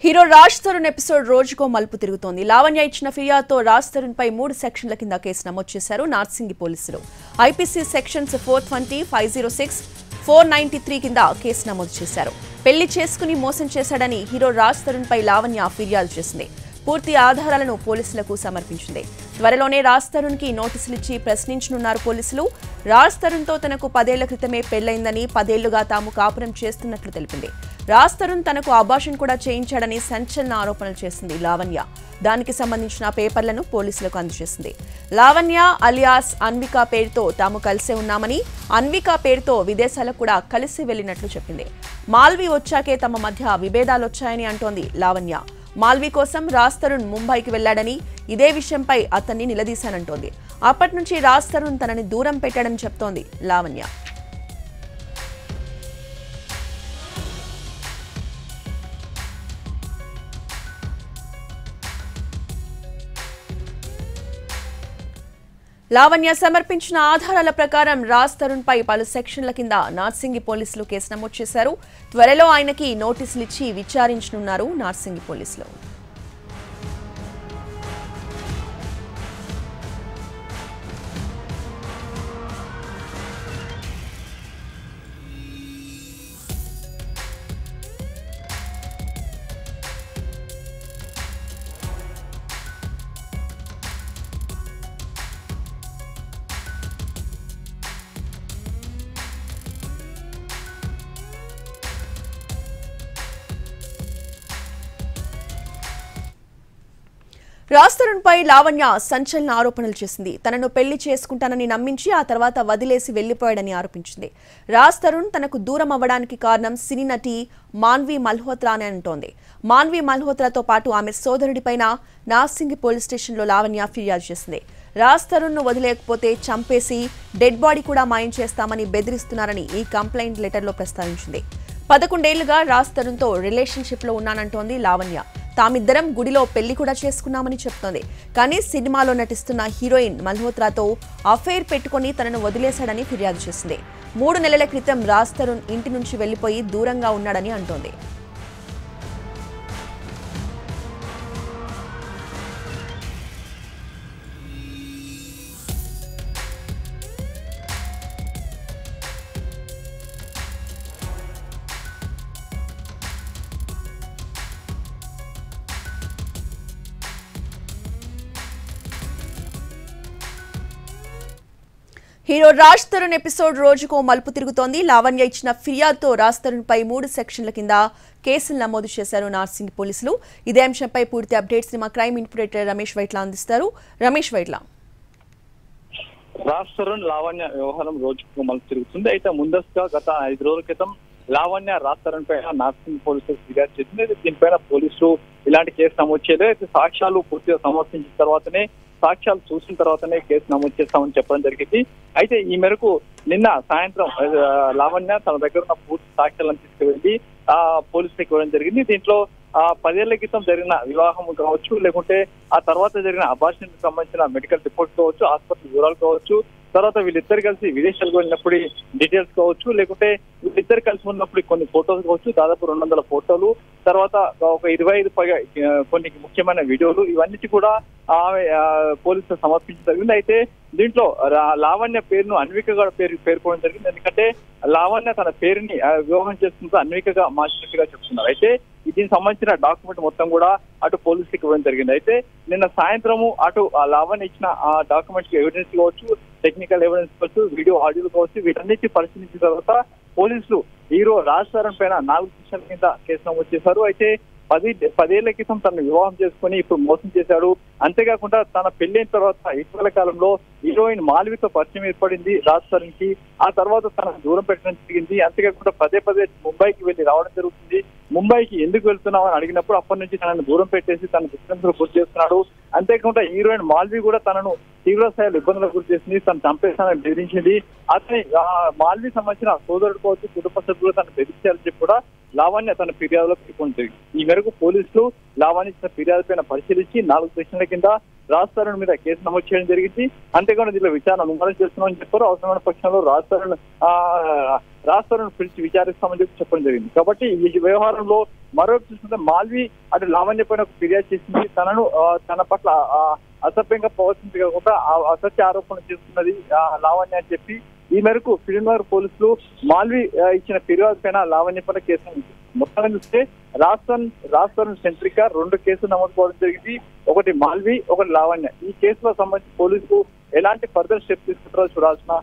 Hero Raj Tarun episode రోజుకో మలుపు తిరుగుతోంది. లావణ్య ఇచ్చిన ఫిర్యాదుతో రాజ్ తరుణ్ పై 3 సెక్షన్ల కింద కేసు నమోదు చేశారు నార్సింగి పోలీసులు. ఐపీసీ సెక్షన్స్ 420, 506, 493 కింద కేసు నమోదు చేశారు. పెళ్లి చేసుకుని మోసం చేశాడని హీరో రాజ్ తరుణ్ పై లావణ్య ఫిర్యాదు చేసింది. పూర్తి ఆధారాలను పోలీసులకు సమర్పించింది. త్వరలోనే రాజ్ తరుణ్ కి నోటీసులు ఇచ్చి ప్రశ్నించనున్నారు పోలీసులు. రాజ్ తరుణ్ తో తనకు 10 ఏళ్ల క్రితమే పెళ్లైందని, 10 ఏళ్లుగా తాము కాపురం చేస్తున్నట్లు తెలిపింది. రాజ్ తరుణ్ తనకు అబార్షన్ కూడా చేయించాడని సంచలన ఆరోపణలు చేసింది లావణ్య. దానికి సంబంధించిన పేపర్లను పోలీసులకు అందజేసింది. లావణ్య అలియాస్ అన్విక పేరుతో తాము కలిసే ఉన్నామని, అన్విక పేరుతో విదేశాలకు కూడా కలిసి వెళ్లినట్లు చెప్పింది. మాల్వి వచ్చాకే తమ మధ్య విభేదాలొచ్చాయని అంటోంది లావణ్య. మాల్వి కోసం రాజ్ తరుణ్ ముంబైకి వెళ్లాడని, ఇదే విషయంపై అతన్ని నిలదీశానంటోంది. అప్పటి నుంచి రాజ్ తరుణ్ తనని దూరం పెట్టాడని చెప్తోంది లావణ్య. లావణ్య సమర్పించిన ఆధారాల ప్రకారం రాజ్ తరుణ్ పై పలు సెక్షన్ల కింద నార్సింగి పోలీసులు కేసు నమోదు చేశారు. త్వరలో ఆయనకి నోటీసులు ఇచ్చి విచారించనున్నారు నార్సింగి పోలీసులు. రాజ్ తరుణ్ పై లావణ్య సంచలన ఆరోపణలు చేసింది. తనను పెళ్లి చేసుకుంటానని నమ్మించి ఆ తర్వాత వదిలేసి వెళ్లిపోయాడని ఆరోపించింది. రాజ్ తరుణ్ తనకు దూరం అవ్వడానికి కారణం సినీ నటి మాన్వి మల్హోత్రా అని అంటోంది. మాన్వి మల్హోత్రాతో పాటు ఆమె సోదరుడిపైన నార్సింగి పోలీస్ స్టేషన్లో లావణ్య ఫిర్యాదు చేసింది. రాజ్ తరుణ్ ను వదిలేకపోతే చంపేసి డెడ్ బాడీ కూడా మాయం చేస్తామని బెదిరిస్తున్నారని ఈ కంప్లైంట్ లెటర్లో ప్రస్తావించింది. 11 ఏళ్లుగా రాజ్ తరుణ్ తో రిలేషన్షిప్ లో ఉన్నానంటోంది లావణ్య. తామిద్దరం గుడిలో పెళ్లి కూడా చేసుకున్నామని చెప్తోంది. కానీ సినిమాలో నటిస్తున్న హీరోయిన్ మల్హోత్రాతో అఫైర్ పెట్టుకుని తనను వదిలేశాడని ఫిర్యాదు చేసింది. 3 నెలల క్రితం రాజ్ తరుణ్ ఇంటి నుంచి వెళ్లిపోయి దూరంగా ఉన్నాడని అంటోంది. హీరో రాజ్ తరుణ్ ఎపిసోడ్ రోజుకో మలుపు తిరుగుతోంది. లావణ్య ఇచ్చిన ఫిర్యాదుతో రాజ్ తరుణ్ పై 3 సెక్షన్ల కింద కేసులు నమోదు చేశారు నార్సింగి పోలీసులు. ఇదే అంశంపై పూర్తి అప్డేట్స్ ని మా క్రైమ్ ఇన్స్పెక్టర్ రమేష్ వైట్ల అందిస్తారు. రమేష్ వైట్ల, రాజ్ తరుణ్ లావణ్య వ్యవహారం రోజుకు మలుపు తిరుగుతుంది. అయితే ముందస్తుగా గత 5 రోజుల క్రితం లావణ్య రాజ్ తరుణ్ పైన నార్సింగి పోలీసులు ఫిర్యాదు చేసింది. దీనిపైన పోలీసులు ఇలాంటి కేసు నమోదు చేయలేదు. అయితే సాక్ష్యాలు పూర్తిగా సమర్పించిన తర్వాతనే, సాక్ష్యాలు చూసిన తర్వాతనే కేసు నమోదు చేస్తామని చెప్పడం జరిగింది. అయితే ఈ మేరకు నిన్న సాయంత్రం లావణ్య తన దగ్గర ఉన్న పూర్తి సాక్ష్యాలను తీసుకువెళ్లి పోలీసులకు ఇవ్వడం జరిగింది. దీంట్లో 10 ఏళ్ల క్రితం జరిగిన వివాహం కావచ్చు, లేకుంటే ఆ తర్వాత జరిగిన అబార్షన్ కి సంబంధించిన మెడికల్ రిపోర్ట్ కావచ్చు, ఆసుపత్రి వివరాలు కావచ్చు, తర్వాత వీళ్ళిద్దరు కలిసి విదేశాలకు వెళ్ళినప్పుడు డీటెయిల్స్ కావచ్చు, లేకుంటే వీళ్ళిద్దరు కలిసి ఉన్నప్పుడు కొన్ని ఫోటోలు కావచ్చు, దాదాపు 200 ఫోటోలు, తర్వాత ఒక 25 పైగా కొన్ని ముఖ్యమైన వీడియోలు, ఇవన్నిటి కూడా ఆమె పోలీసులు సమర్పించడం జరిగింది. అయితే దీంట్లో లావణ్య పేరును అన్వికగా పేర్కోవడం జరిగింది. ఎందుకంటే లావణ్య తన పేరుని వివాహం చేసుకుంటూ అన్వికగా మార్చినట్టుగా చెప్తున్నారు. అయితే దీనికి సంబంధించిన డాక్యుమెంట్ మొత్తం కూడా అటు పోలీసులకు ఇవ్వడం జరిగింది. అయితే నిన్న సాయంత్రము అటు లావణ్య ఇచ్చిన ఆ డాక్యుమెంట్స్ ఎవిడెన్స్ కావచ్చు, టెక్నికల్ ఎవిడెన్స్ కావచ్చు, వీడియో ఆడియోలు కావచ్చు, వీటన్నిటి పరిశీలించిన తర్వాత పోలీసులు హీరో రాజ్ తరుణ్ పైన 4 సెక్షన్ల కింద కేసు నమోదు చేశారు. అయితే 10 ఏళ్ల క్రితం తనను వివాహం చేసుకుని ఇప్పుడు మోసం చేశాడు. అంతేకాకుండా తన పెళ్లైన తర్వాత ఇటీవల కాలంలో హీరోయిన్ మాల్వితో పరిచయం ఏర్పడింది రాజ్ తరుణ్ కి. ఆ తర్వాత తనను దూరం పెట్టడం జరిగింది. అంతేకాకుండా పదే ముంబైకి వెళ్లి రావడం జరుగుతుంది. ముంబైకి ఎందుకు వెళ్తున్నావు అని అడిగినప్పుడు అప్పటి నుంచి తనను దూరం పెట్టేసి తన దుఃఖంతో గురి చేస్తున్నాడు. అంతేకాకుండా హీరోయిన్ మాల్వి కూడా తనను తీవ్ర స్థాయిలో ఇబ్బందులకు గురి చేసింది, తను చంపేస్తానని బెదిరించింది. అతని మాల్వి సంబంధించిన సోదరుడు కావచ్చు, కుటుంబ సభ్యులు తను బెదిరించాలని చెప్పి కూడా లావణ్య తన ఫిర్యాదులో పేర్కొంది. ఈ మేరకు పోలీసులు లావణ్య ఇచ్చిన ఫిర్యాదు పైన పరిశీలించి 4 సెక్షన్ల కింద రాజ్ తరుణ్ మీద కేసు నమోదు చేయడం జరిగింది. అంతేకాకుండా దీనిలో విచారణ ముమ్మరం చేస్తున్నామని చెప్పారు. అవసరమైన పక్షంలో రాజ్ తరుణ్ పిలిచి విచారిస్తామని చెప్పడం జరిగింది. కాబట్టి ఈ వ్యవహారంలో మరోవైపు చూసుకుంటే మాల్వి అటు లావణ్య పైన ఒక ఫిర్యాదు చేసింది. తన పట్ల అసభ్యంగా ప్రవర్తించకుండా అసత్య ఆరోపణలు చేస్తున్నది లావణ్య అని చెప్పి ఈ మేరకు ఫిలింనగర్ పోలీసులు మాల్వి ఇచ్చిన ఫిర్యాదు పైన లావణ్య పైన కేసు మొత్తంగా చూస్తే రాజ్ తరుణ్ సెంట్రిక 2 కేసులు నమోదు కావడం జరిగింది. ఒకటి మాల్వి, ఒకటి లావణ్య. ఈ కేసులో సంబంధించి పోలీసులు ఎలాంటి ఫర్దర్ స్టెప్ తీసుకుంటారో చూడాల్సిన